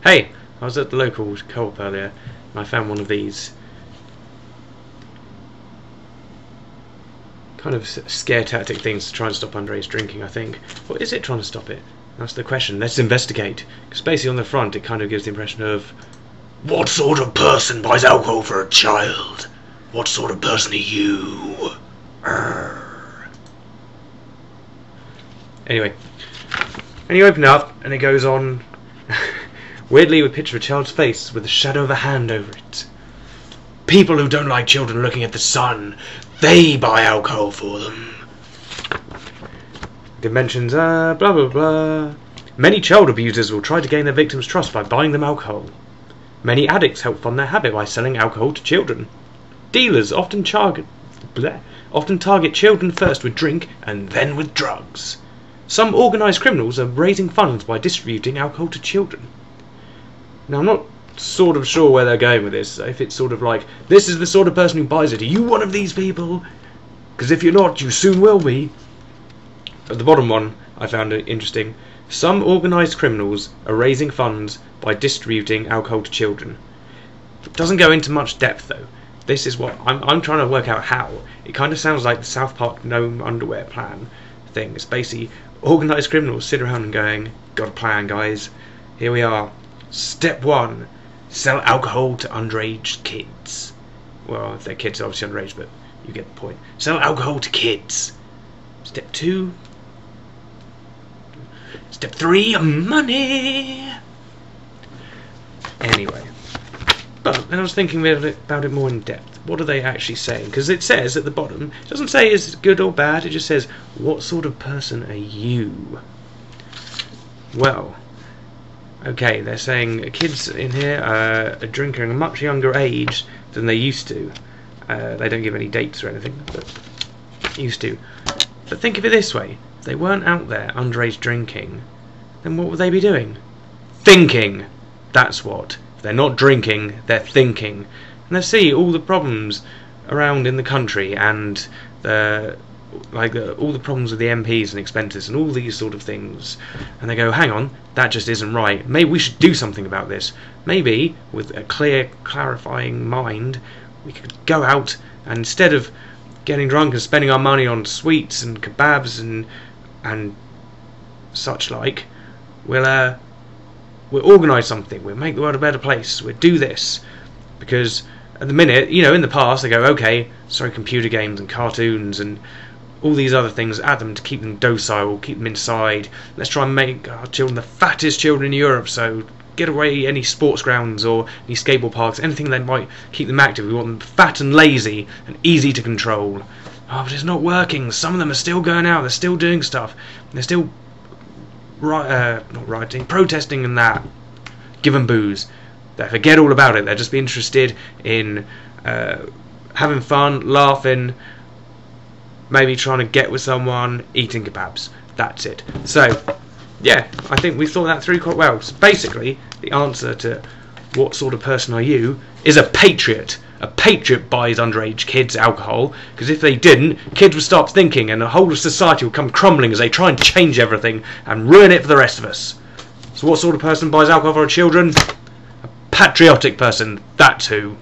Hey, I was at the local co-op earlier and I found one of these kind of scare tactic things to try and stop underage drinking, I think. What is it trying to stop it? That's the question. Let's investigate. Because basically on the front it kind of gives the impression of, what sort of person buys alcohol for a child? What sort of person are you? Anyway, and you open it up and it goes on weirdly with a picture of a child's face with the shadow of a hand over it. People who don't like children looking at the sun, they buy alcohol for them. It mentions blah blah blah. Many child abusers will try to gain their victims' trust by buying them alcohol. Many addicts help fund their habit by selling alcohol to children. Dealers often target children first with drink and then with drugs. Some organised criminals are raising funds by distributing alcohol to children. Now, I'm not sort of sure where they're going with this. If it's sort of like, this is the sort of person who buys it. Are you one of these people? Because if you're not, you soon will be. But the bottom one, I found it interesting. Some organised criminals are raising funds by distributing alcohol to children. It doesn't go into much depth, though. This is what I'm trying to work out how. It kind of sounds like the South Park gnome underwear plan thing. It's basically organised criminals sit around and going, got a plan, guys. Here we are. Step 1. Sell alcohol to underage kids. Well, if they're kids, they're obviously underage, but you get the point. Sell alcohol to kids. Step 2. Step 3. Money. Anyway. But then I was thinking about it more in depth. What are they actually saying? Because it says at the bottom, it doesn't say it's good or bad, it just says, what sort of person are you? Well, okay, they're saying kids in here are drinking at a much younger age than they used to. They don't give any dates or anything, but used to. But think of it this way, if they weren't out there underage drinking, then what would they be doing? Thinking! That's what. If they're not drinking, they're thinking. And they see all the problems around in the country and all the problems with the MPs and expenses and all these sort of things, and they go, hang on, that just isn't right. Maybe we should do something about this. Maybe with a clear, clarifying mind, we could go out and instead of getting drunk and spending our money on sweets and kebabs and such like, we'll organise something. We'll make the world a better place. We'll do this because at the minute, you know, in the past they go, okay, throw computer games and cartoons and all these other things at them to keep them docile, keep them inside. Let's try and make our children the fattest children in Europe, so get away any sports grounds or any skateboard parks, anything that might keep them active. We want them fat and lazy and easy to control. Oh, but it's not working. Some of them are still going out, they're still doing stuff. They're still not rioting, protesting and that. Give them booze. They forget all about it. They'll just be interested in having fun, laughing, maybe trying to get with someone, eating kebabs. That's it. So, yeah, I think we thought that through quite well. So basically, the answer to what sort of person are you is a patriot. A patriot buys underage kids alcohol, because if they didn't, kids would stop thinking and the whole of society would come crumbling as they try and change everything and ruin it for the rest of us. So what sort of person buys alcohol for children? A patriotic person, that's who.